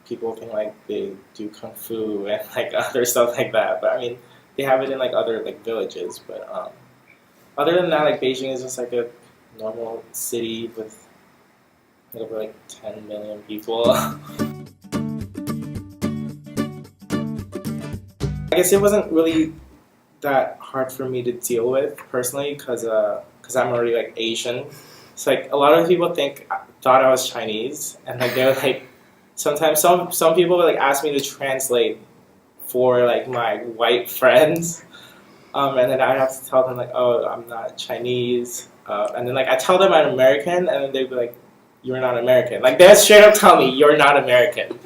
people think like they do kung fu and like other stuff like that. But I mean, they have it in like other like villages. But other than that, like Beijing is just like a normal city with over like 10 million people. I guess it wasn't really that hard for me to deal with personally because I'm already like Asian. So like a lot of people thought I was Chinese, and like they were like sometimes some people would like ask me to translate for like my white friends, and then I'd have to tell them like, oh, I'm not Chinese, and then like I tell them I'm American, and then they'd be like, you're not American. Like they straight up tell me you're not American.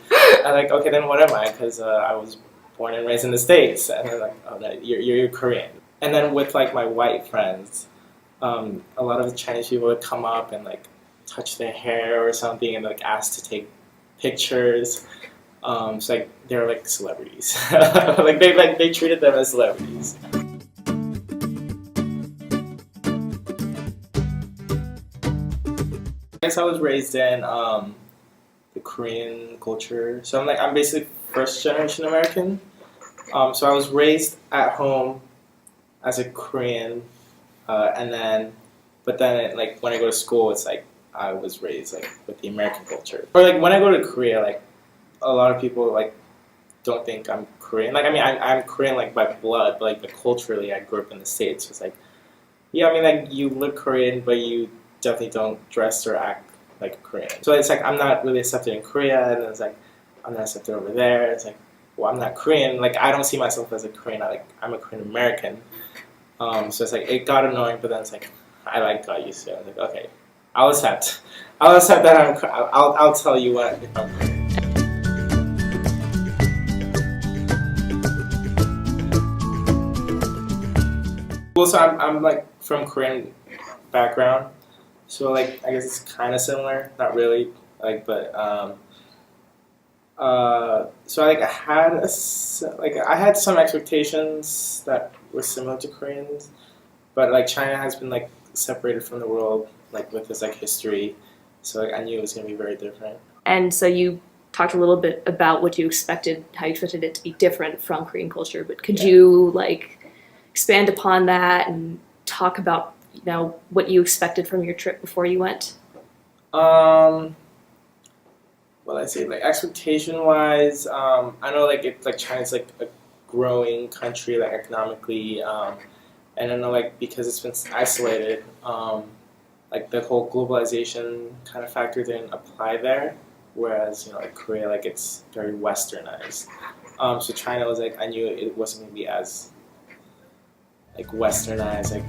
I'm like, okay, then what am I? Because I was born and raised in the States, and they're like, oh, no, you're Korean. And then with like my white friends, a lot of the Chinese people would come up and like touch their hair or something, and like ask to take pictures. So like they're like celebrities. like they treated them as celebrities. I guess I was raised in the Korean culture, so I'm basically first generation American. So I was raised at home as a Korean, but then like when I go to school, it's like I was raised like with the American culture. Or like when I go to Korea, like a lot of people like don't think I'm Korean. Like I mean, I'm Korean like by blood, but like culturally, I grew up in the States. So it's like, yeah, I mean like you look Korean, but you definitely don't dress or act like a Korean. So it's like I'm not really accepted in Korea, and it's like I'm not accepted over there. It's like, well, I'm not Korean. Like I don't see myself as a Korean. I'm a Korean American. So it's like it got annoying, but then it's like I like got used to it. I was like, okay, I'll accept that I'll tell you what if I'm Korean. Well, so I'm like from Korean background, so like I guess it's kind of similar, not really, like but so like I had some expectations that were similar to Koreans, but like China has been like separated from the world like with this like history, so like I knew it was gonna be very different. And so you talked a little bit about what you expected, how you expected it to be different from Korean culture, but could you like expand upon that and talk about what you expected from your trip before you went? Well, I say like expectation wise, I know like it's like China's like a growing country like economically, and I know like because it's been isolated, like the whole globalization kind of factor didn't apply there, whereas like Korea, like it's very westernized. So China was like I knew it wasn't gonna be as like westernized, like.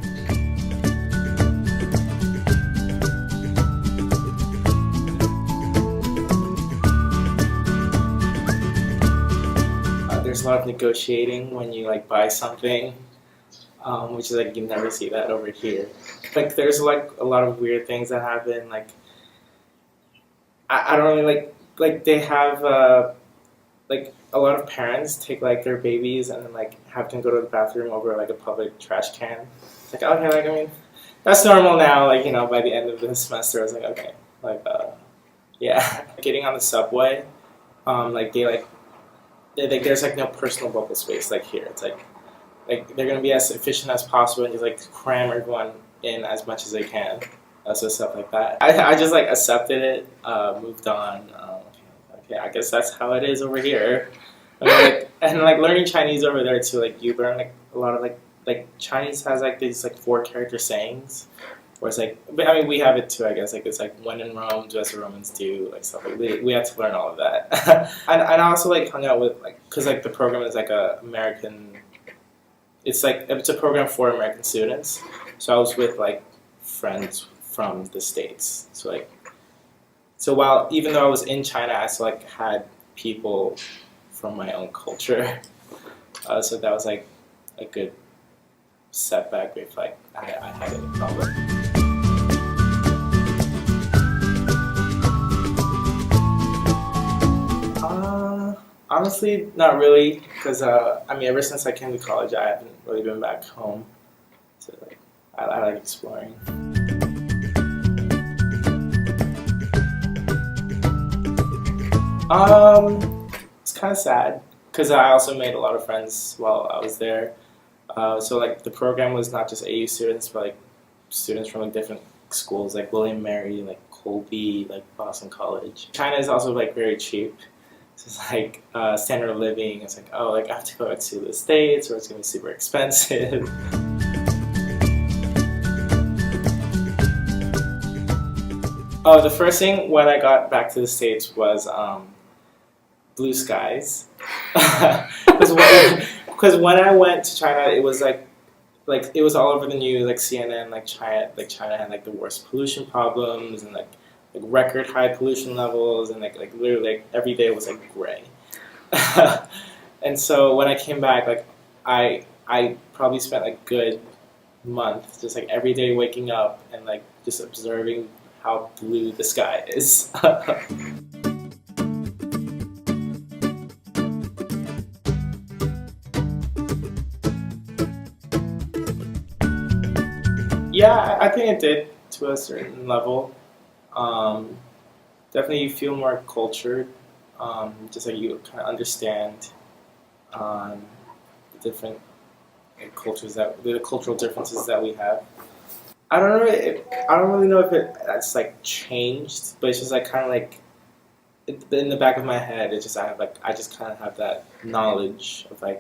There's a lot of negotiating when you like buy something, which is like you never see that over here. Like there's like a lot of weird things that happen. Like I don't really like they have like a lot of parents take like their babies and then like have them go to the bathroom over like a public trash can. It's like okay, like I mean that's normal now. Like by the end of the semester, I was like okay, like yeah. Getting on the subway, like there's like no personal bubble space like here. It's like they're gonna be as efficient as possible and just like cram everyone in as much as they can. So stuff like that. I just like accepted it, moved on. Okay, I guess that's how it is over here. And like learning Chinese over there too. Like you learn like a lot of like Chinese has like these like 4-character sayings. Where it's like, I mean, we have it too, I guess. Like, it's like, when in Rome, do as the Romans do, like stuff. Like, we had to learn all of that. and I also, like, hung out with, like, because, like, the program is, like, it's a program for American students. So I was with, like, friends from the States. So, even though I was in China, I still, like, had people from my own culture. So that was, like, a good setback if, like, I had any problem. Honestly, not really, because I mean, ever since I came to college, I haven't really been back home. So like, I like exploring. It's kind of sad because I also made a lot of friends while I was there. So like the program was not just AU students, but like students from like different schools, like William Mary, like Colby, like Boston College. China is also like very cheap. So it's like standard of living. It's like, oh, like I have to go to the States, or it's gonna be super expensive. Oh, the first thing when I got back to the States was blue skies. Because when I went to China, it was like it was all over the news, like CNN, like China had like the worst pollution problems and like record high pollution levels, and like literally like every day was like gray. And so when I came back, like I probably spent a good month just like every day waking up and like just observing how blue the sky is. Yeah, I think it did to a certain level. Um, Definitely, you feel more cultured. Just like you kind of understand um, the different like, cultures that the cultural differences that we have. I don't really know if it's like changed, but it's just like kind of like in the back of my head. It's just I just kind of have that knowledge of I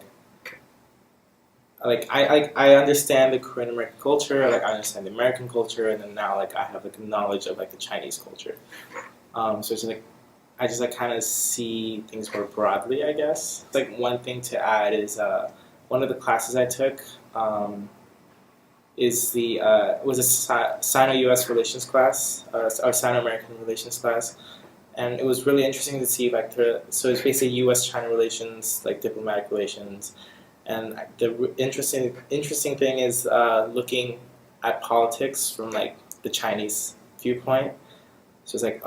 understand the Korean American culture, like I understand the American culture, and then now like I have like knowledge of like the Chinese culture. So it's like I just like kind of see things more broadly, I guess. Like one thing to add is one of the classes I took is the was a Sino-U.S. relations class or Sino-American relations class, and it was really interesting to see like so it's basically U.S.-China relations, like diplomatic relations, and the interesting thing is looking at politics from like the Chinese viewpoint. So it's like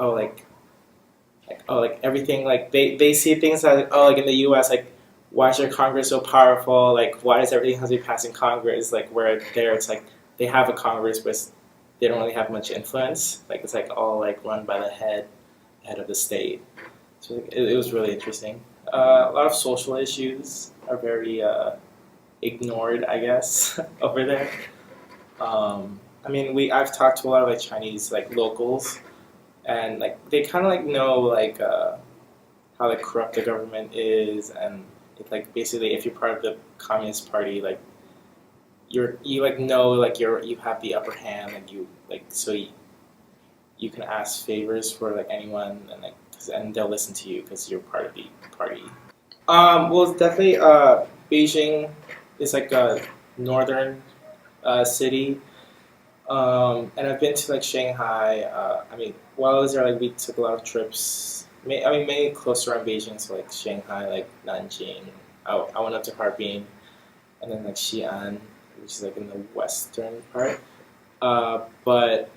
like everything like they see things like oh like in the U.S. like why is their Congress so powerful, like why does everything have to be passed in Congress, like where there it's like they have a Congress but they don't really have much influence, like it's like all like run by the head of the state. So like, it was really interesting. A lot of social issues are very ignored, I guess, over there. I mean I've talked to a lot of like Chinese like locals, and like they kind of like know like how like corrupt the government is, and it's like basically if you're part of the Communist Party, like you like know like you have the upper hand, like you like so you can ask favors for like anyone, and like and they'll listen to you because you're part of the party. Well, it's definitely Beijing is like a northern city. And I've been to like Shanghai. I mean, while I was there, like we took a lot of trips. I mean, mainly close around Beijing, so like Shanghai, like Nanjing. I went up to Harbin, and then like Xi'an, which is like in the western part. But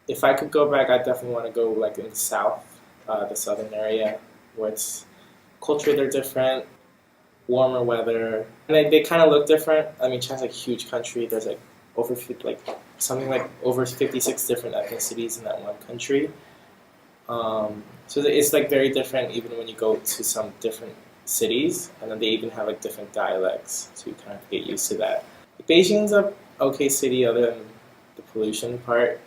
if I could go back, I definitely want to go like in the south, the southern area, where it's culture they're different, warmer weather, and they kind of look different. I mean, China's like a huge country. There's like like something like over 56 different ethnicities in that one country. So it's like very different even when you go to some different cities, and then they even have like different dialects, so you kind of get used to that. Beijing's a okay city other than the pollution part,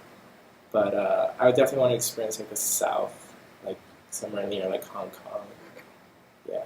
but I would definitely want to experience like the south, like somewhere near like Hong Kong. Yeah.